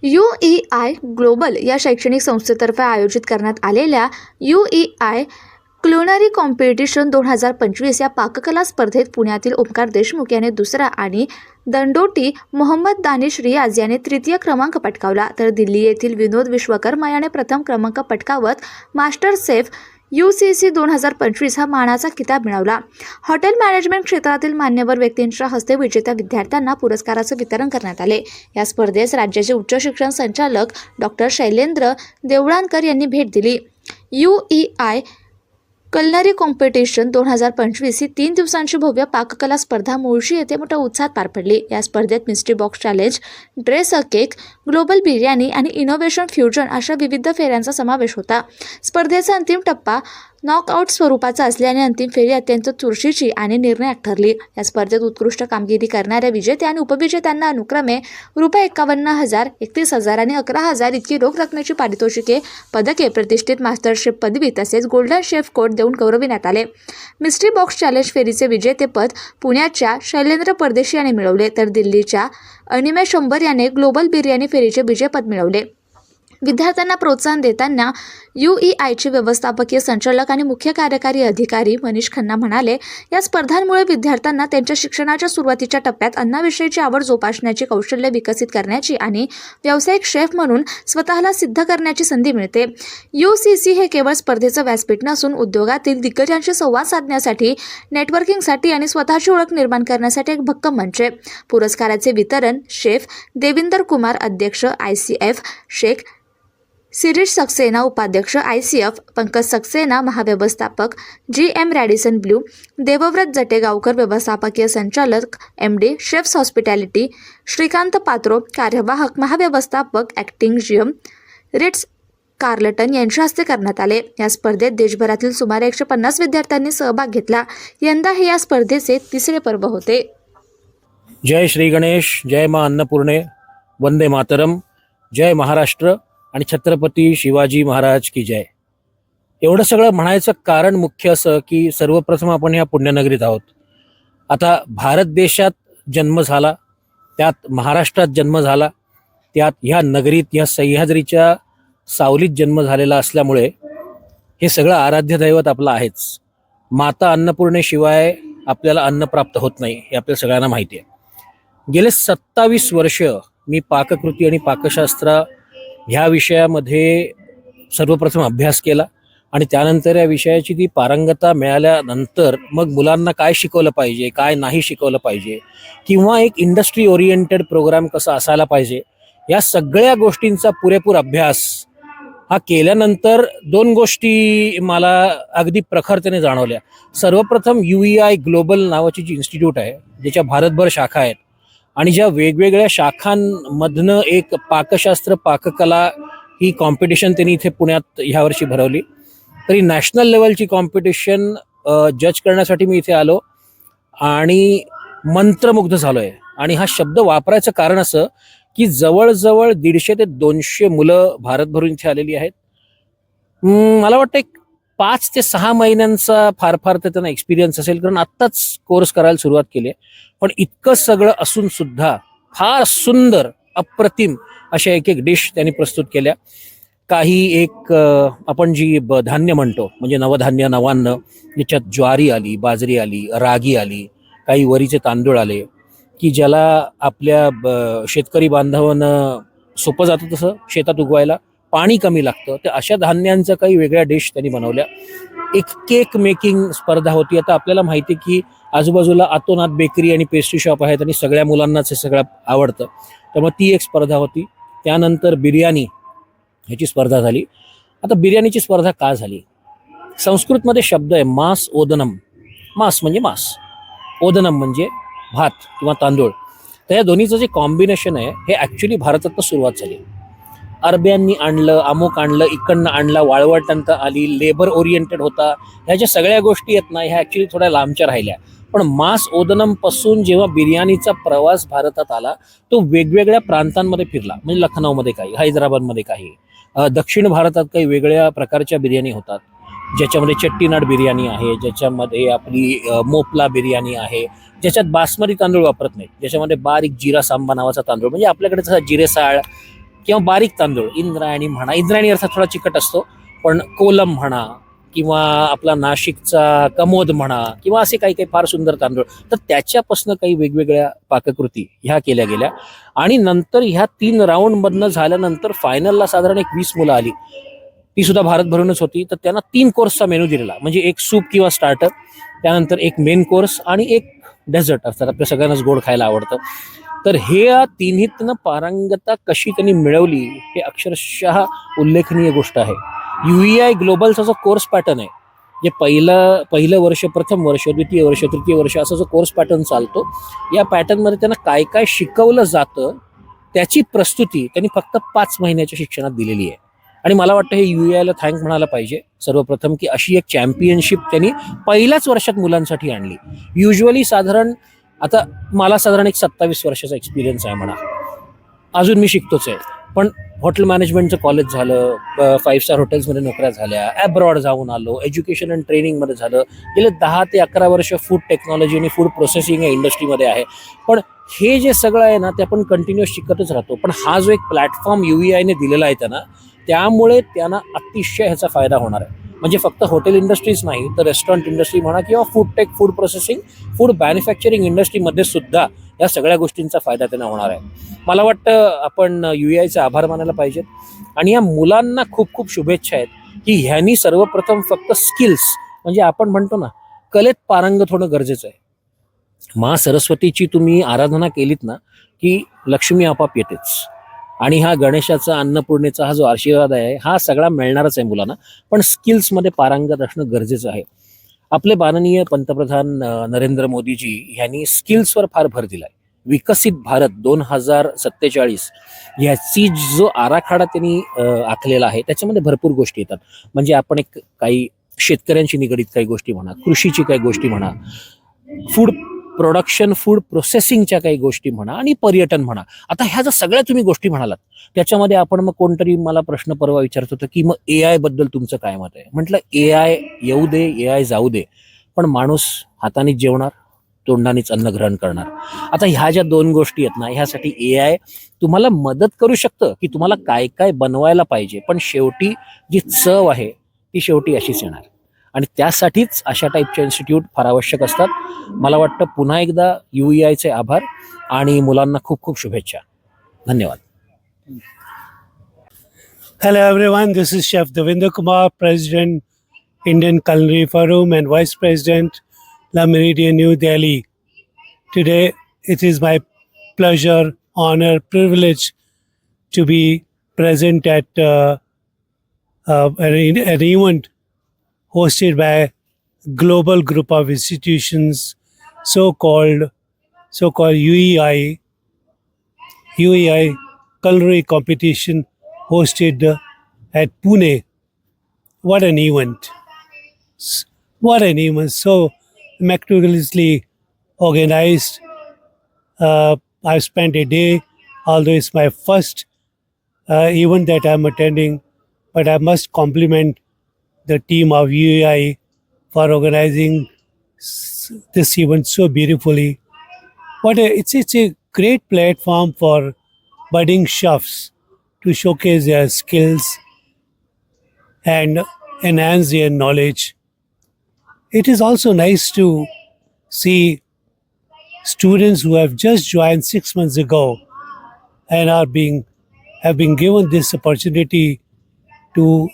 UEI global या शैक्षणिक संस्थेतर्फे आयोजित करण्यात आलेल्या UEI क्युलिनरी कॉम्पिटिशन 2025 या पाककला स्पर्धेत पुण्यातील ओमकार देशमुख याने दुसरा आणि दंडोटी मोहम्मद दानिश रियाज याने तृतीय क्रमांक पटकावला, तर दिल्ली येथील विनोद विश्वकर्मा याने प्रथम क्रमांक पटकावत मास्टर शेफ UCC 2025 हा मानाचा किताब मिळवला. हॉटेल मॅनेजमेंट क्षेत्रातील मान्यवर व्यक्तींच्या हस्ते विजेत्या विद्यार्थ्यांना पुरस्काराचे वितरण करण्यात आले. या स्पर्धेस राज्याचे उच्च शिक्षण संचालक डॉ. शैलेंद्र देवळानकर यांनी भेट दिली. UEI क्युलिनरी कॉम्पिटिशन 2025 ही 3 दिवसांची भव्य पाककला स्पर्धा मुळशी येथे मोठ्या उत्साहात पार पडली. या स्पर्धेत मिस्ट्री बॉक्स चॅलेंज, ड्रेस अ केक, ग्लोबल बिर्याणी आणि इनोव्हेशन फ्युजन अशा विविध फेऱ्यांचा समावेश होता. स्पर्धेचा अंतिम टप्पा नॉकआउट स्वरूपाचा असल्याने अंतिम फेरी अत्यंत चुरशीची आणि निर्णायक ठरली. या स्पर्धेत उत्कृष्ट कामगिरी करणाऱ्या विजेत्या आणि उपविजेत्यांना अनुक्रमे ₹51,000, ₹31,000 आणि ₹11,000 इतकी रोख रकमेची पारितोषिके, पदके, प्रतिष्ठित मास्टर शेफ पदवी तसेच गोल्डन शेफ कोड देऊन गौरविण्यात आले. मिस्ट्री बॉक्स चॅलेंज फेरीचे विजेतेपद पुण्याच्या शैलेंद्र परदेशी याने मिळवले, तर दिल्लीच्या अनिमे शंभर याने ग्लोबल बिर्याणी फेरीचे विजेतेपद मिळवले. विद्यार्थ्यांना प्रोत्साहन देताना UEIचे व्यवस्थापकीय संचालक आणि मुख्य कार्यकारी अधिकारी मनीष खन्ना म्हणाले, या स्पर्धांमुळे विद्यार्थ्यांना त्यांच्या शिक्षणाच्या सुरुवातीच्या टप्प्यात अन्नाविषयीची आवड जोपासण्याची, कौशल्य विकसित करण्याची आणि व्यावसायिक शेफ म्हणून स्वतःला सिद्ध करण्याची संधी मिळते. UCC हे केवळ स्पर्धेचं व्यासपीठ नसून उद्योगातील दिग्गजांशी संवाद साधण्यासाठी, नेटवर्किंगसाठी आणि स्वतःची ओळख निर्माण करण्यासाठी एक भक्कम मंच आहे. पुरस्काराचे वितरण शेफ देविंदर कुमार, अध्यक्ष ICF, शेख शिरीष सक्सेना, उपाध्यक्ष ICF, पंकज सक्सेना, महाव्यवस्थापक GM Radisson Blu, Devvrat Jategaonkar, व्यवस्थापकीय संचालक MD chefs hospitality, Shrikant Patro, कार्यवाहक महाव्यवस्थापक ॲक्टिंग GM रिट्स कार्लटन यांच्या हस्ते करण्यात आले. या स्पर्धेत देशभरातील सुमारे 150 विद्यार्थ्यांनी सहभाग घेतला. यंदा हे या स्पर्धेचे तिसरे पर्व होते. जय श्री गणेश, जय मा अन्नपूर्णे, वंदे मातरम, जय महाराष्ट्र आणि छत्रपती शिवाजी महाराज की जय. एवढं सगळं म्हणायचं कारण मुख्य असं की सर्वप्रथम आपण ह्या पुण्यनगरीत आहोत. आता भारत देशात जन्म झाला, त्यात महाराष्ट्रात जन्म झाला, त्यात ह्या नगरीत, ह्या सह्याद्रीच्या सावलीत जन्म झालेला असल्यामुळे हे सगळं आराध्य दैवत आपलं आहेच. माता अन्नपूर्णेशिवाय आपल्याला अन्न प्राप्त होत नाही, हे आपल्या सगळ्यांना माहिती आहे. गेले 27 वर्ष मी पाककृती आणि पाकशास्त्र ह्या विषयामध्ये सर्वप्रथम अभ्यास केला आणि त्यानंतर या विषयाची ती पारंगतता मिळाल्यानंतर मग मुलांना काय शिकवलं पाहिजे, काय नाही शिकवलं पाहिजे, किंवा एक इंडस्ट्री ओरिएंटेड प्रोग्राम कसा असायला पाहिजे, या सगळ्या गोष्टींचा पुरेपूर अभ्यास हा केल्यानंतर 2 गोष्टी मला अगदी प्रखरतेने जाणवल्या. सर्वप्रथम UEI ग्लोबल नावाची जी इन्स्टिट्यूट आहे, ज्याच्या भारतभर शाखा आहेत आणि ज्या वेगवेगळ्या शाखांमधनं एक पाकशास्त्र, पाककला ही कॉम्पिटिशन त्यांनी इथे पुण्यात ह्यावर्षी भरवली. तरी नॅशनल लेवलची कॉम्पिटिशन जज करण्यासाठी मी इथे आलो आणि मंत्रमुग्ध झालो आहे. आणि हा शब्द वापरायचं कारण असं की जवळजवळ 150 ते 200 मुलं भारतभरून इथे आलेली आहेत. मला वाटतं एक 5 ते 6 महिन्यांचा फार तर त्यांना एक्सपिरियन्स असेल, कारण आत्ताच कोर्स करायला सुरुवात केली आहे. पण इतकं सगळं असून सुद्धा फार सुंदर, अप्रतिम अशा एक डिश त्यांनी प्रस्तुत केल्या. काही एक आपण जी धान्य म्हणतो, म्हणजे नवधान्य, नवान्न, ज्याच्यात ज्वारी आली, बाजरी आली, रागी आली, काही वरीचे तांदूळ आले, की ज्याला आपल्या शेतकरी बांधवांना सोपं जातं तसं शेतात उगवायला, पाणी कमी लागतं, तर अशा धान्यांचं काही वेगळ्या डिश त्यांनी बनवल्या. एक केक मेकिंग स्पर्धा होती. आता आपल्याला माहिती आहे की आजूबाजूला अतोनात बेकरी आणि पेस्ट्री शॉप आहेत आणि सगळ्या मुलांनाच हे सगळं आवडतं, त्यामुळे ती एक स्पर्धा होती. त्यानंतर बिर्याणी ह्याची स्पर्धा झाली. आता बिर्याणीची स्पर्धा का झाली? संस्कृतमध्ये शब्द आहे मास ओदनम. मास म्हणजे मास, ओदनम म्हणजे भात किंवा तांदूळ. तर या दोन्हीचं जे कॉम्बिनेशन आहे हे ॲक्च्युली भारतात सुरुवात झाली. अरब्यांनी आणलं, अमुक आणलं, इकडनं आणला, वाळवंटांत आली, लेबर ओरिएंटेड होता, ह्या ज्या सगळ्या गोष्टी आहेत ना, ह्या ॲक्च्युली थोड्या लांबच्या राहिल्या. पण मास ओदनमपासून जेव्हा बिर्याणीचा प्रवास भारतात आला, तो वेगवेगळ्या प्रांतांमध्ये फिरला. म्हणजे लखनौमध्ये काही, हैदराबादमध्ये काही, दक्षिण भारतात काही वेगळ्या प्रकारच्या बिर्याणी होतात, ज्याच्यामध्ये चट्टीनाड बिर्याणी आहे, ज्याच्यामध्ये आपली मोपला बिर्याणी आहे, ज्याच्यात बासमती तांदूळ वापरत नाहीत, ज्याच्यामध्ये बारीक जिरा सांबा नावाचा तांदूळ, म्हणजे आपल्याकडे जसा जिरेसाळ किंवा बारीक तांदूळ इंद्रायणी म्हणा, इंद्रायणी अर्थात थोडा चिकट असतो, पण कोलम म्हणा किंवा आपला नाशिकचा कमोद म्हणा किंवा असे काही काही फार सुंदर तांदूळ, तर त्याच्यापासून काही वेगवेगळ्या पाककृती ह्या केल्या गेल्या. आणि नंतर ह्या 3 राऊंडमधनं झाल्यानंतर फायनलला साधारण एक 20 मुलं आली, ती सुद्धा भारत भरूनच होती. तर त्यांना 3 कोर्सचा मेनू दिलेला, म्हणजे एक सूप किंवा स्टार्टर, त्यानंतर एक मेन कोर्स आणि एक डेझर्ट. अर्थात आपल्या सगळ्यांनाच गोड खायला आवडतं. तर हे तिन्हीतनं पारंगतता कशी त्यांनी मिळवली हे अक्षरशः उल्लेखनीय गोष्ट आहे. UEI ग्लोबलचा जो कोर्स पॅटर्न आहे, जे पहिलं वर्ष, प्रथम वर्ष, द्वितीय वर्ष, तृतीय वर्ष असा जो कोर्स पॅटर्न चालतो, या पॅटर्नमध्ये त्यांना काय काय शिकवलं जातं त्याची प्रस्तुती त्यांनी फक्त 5 महिन्याच्या शिक्षणात दिलेली आहे. आणि मला वाटतं हे UEIला थँक म्हणायला पाहिजे सर्वप्रथम, की अशी एक चॅम्पियनशिप त्यांनी पहिल्याच वर्षात मुलांसाठी आणली. युजली साधारण आता मला साधारण एक 27 वर्षाचा एक्सपिरियन्स आहे म्हणा, अजून मी शिकतोच आहे, पण हॉटेल मॅनेजमेंटचं कॉलेज झालं, 5 स्टार हॉटेल्समध्ये नोकऱ्या झाल्या, ॲब्रॉड जाऊन आलो, एज्युकेशन अँड ट्रेनिंगमध्ये झालं, गेले 10 ते 11 वर्ष फूड टेक्नॉलॉजी आणि फूड प्रोसेसिंग या इंडस्ट्रीमध्ये आहे. पण हे जे सगळं आहे ना, ते आपण कंटिन्युअस शिकतच राहतो. पण हा जो एक प्लॅटफॉर्म UEIने दिलेला आहे त्यांना, त्यामुळे त्यांना अतिशय ह्याचा फायदा होणार आहे. म्हणजे फक्त हॉटेल इंडस्ट्रीज नाही, तर रेस्टॉरंट इंडस्ट्री म्हणा किंवा food tech, food processing, food manufacturing इंडस्ट्रीमध्ये सुद्धा या सगळ्या गोष्टींचा फायदा त्यांना होणार आहे. मला वाटतं आपण UEIचे आभार मानायला पाहिजेत. आणि या मुलांना खूप खूप शुभेच्छा आहेत, की ह्यांनी सर्वप्रथम फक्त स्किल्स, म्हणजे आपण म्हणतो ना, कलेत पारंगत होणं गरजेचं आहे. मा सरस्वतीची तुम्ही आराधना केलीत ना, की लक्ष्मी आपाप येतेच. आणि हा गणेशाचा, अन्नपूर्णेचा हा जो आशीर्वाद आहे, हा सगळा मिळणारच आहे मुलांना. पण स्किल्समध्ये पारंगत असणं गरजेचं आहे. आपले माननीय पंतप्रधान नरेंद्र मोदीजी यांनी स्किल्सवर फार भर दिलाय. विकसित भारत 2047 ह्याची जो आराखडा त्यांनी आखलेला आहे, त्याच्यामध्ये भरपूर गोष्टी येतात. म्हणजे आपण एक काही शेतकऱ्यांशी निगडीत काही गोष्टी म्हणा, कृषीची काही गोष्टी म्हणा, फूड प्रोडक्शन, फूड प्रोसेसिंगच्या काही गोष्टी म्हणा, आणि पर्यटन म्हणा. आता ह्या जर सगळ्या तुम्ही गोष्टी म्हणालात, त्याच्यामध्ये आपण मग कोणतरी मला प्रश्न परवा विचारत होतं, की मग AI बद्दल तुमचं काय मत आहे. म्हटलं AI येऊ दे, AI जाऊ दे, पण माणूस हातानेच जेवणार, तोंडानेच अन्न ग्रहण करणार. आता ह्या ज्या 2 गोष्टी आहेत ना, ह्यासाठी AI तुम्हाला मदत करू शकतं, की तुम्हाला काय काय बनवायला पाहिजे, पण शेवटी जी चव आहे ती शेवटी अशीच येणार. आणि त्यासाठीच अशा टाईपचे इन्स्टिट्यूट फार आवश्यक असतात. मला वाटतं पुन्हा एकदा UEIचे आभार आणि मुलांना खूप खूप शुभेच्छा. धन्यवाद. Hello everyone, this is Chef Devinder Kumar, President, Indian Culinary Forum and Vice President, La Meridian, New Delhi. Today it is my pleasure, honor, privilege to be present at an event hosted by global group of institutions, so-called UEI Culinary Competition hosted at Pune. What an event! What an event! So meticulously organized. I spent a day, although it's my first event that I'm attending, but I must compliment the team of UEI for organizing this event so beautifully. It's a great platform for budding chefs to showcase their skills and enhance their knowledge. It is also nice to see students who have just joined 6 months ago and have been given this opportunity to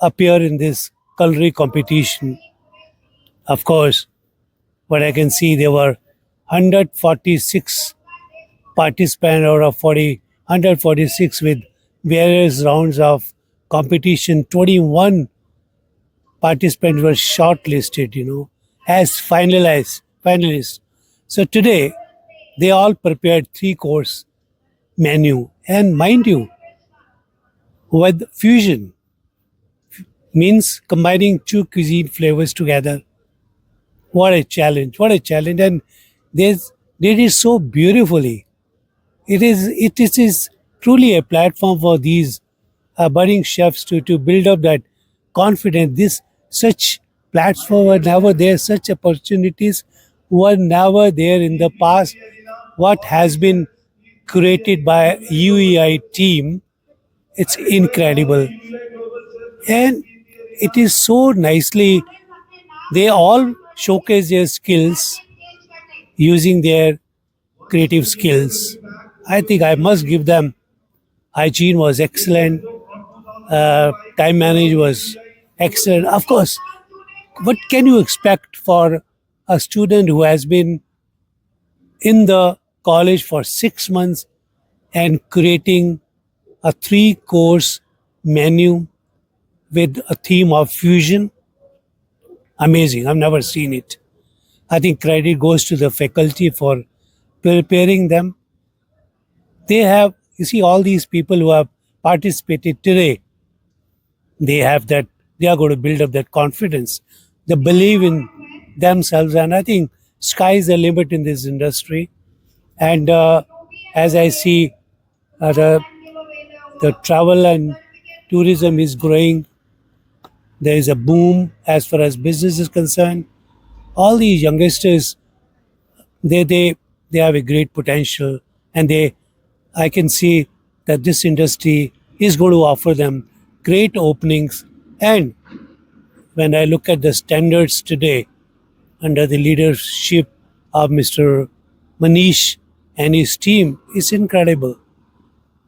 appear in this culinary competition. Of course, what I can see, there were 146 participants out of 146 with various rounds of competition. 21 participants were shortlisted, as finalists. So today, they all prepared 3-course menu. And mind you, with fusion, means combining 2 cuisine flavors together. What a challenge! And they did it so beautifully. It is truly a platform for these budding chefs to build up that confidence. Such platform were never there, such opportunities were never there in the past. What has been created by UEI team It's incredible. And it is so nicely, they all showcase their skills using their creative skills. I think I must give them. Hygiene was excellent. Time management was excellent. Of course, what can you expect for a student who has been in the college for 6 months and creating a 3 course menu with a theme of fusion? Amazing. I've never seen it. I think credit goes to the faculty for preparing them. They have, you see, all these people who have participated today, they have that, they are going to build up that confidence. They believe in themselves, and I think sky is the limit in this industry. And as I see, the travel and tourism is growing. There is a boom as far as business is concerned. All these youngsters, they have a great potential, and I can see that this industry is going to offer them great openings. And when I look at the standards today under the leadership of Mr. Manish and his team, it's incredible.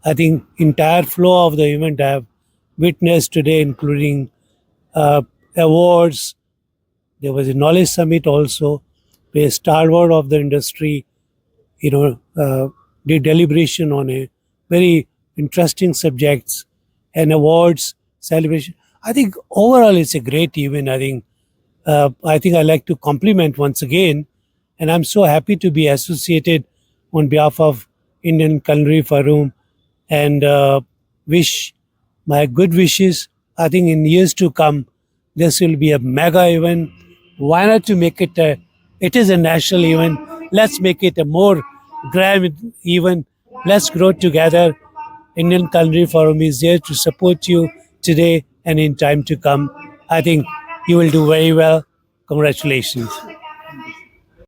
I think entire flow of the event I have witnessed today, including awards. There was a knowledge summit also, where stalwart of the industry, did deliberation on a very interesting subjects and awards celebration. I think overall it's a great event. I think I like to compliment once again, and I'm so happy to be associated on behalf of Indian Culinary Forum, and wish my good wishes. I think in years to come, this will be a mega event. Why not to make it it is a national event. Let's make it a more grand event. Let's grow together. Indian Culinary Forum is there to support you today and in time to come. I think you will do very well. Congratulations.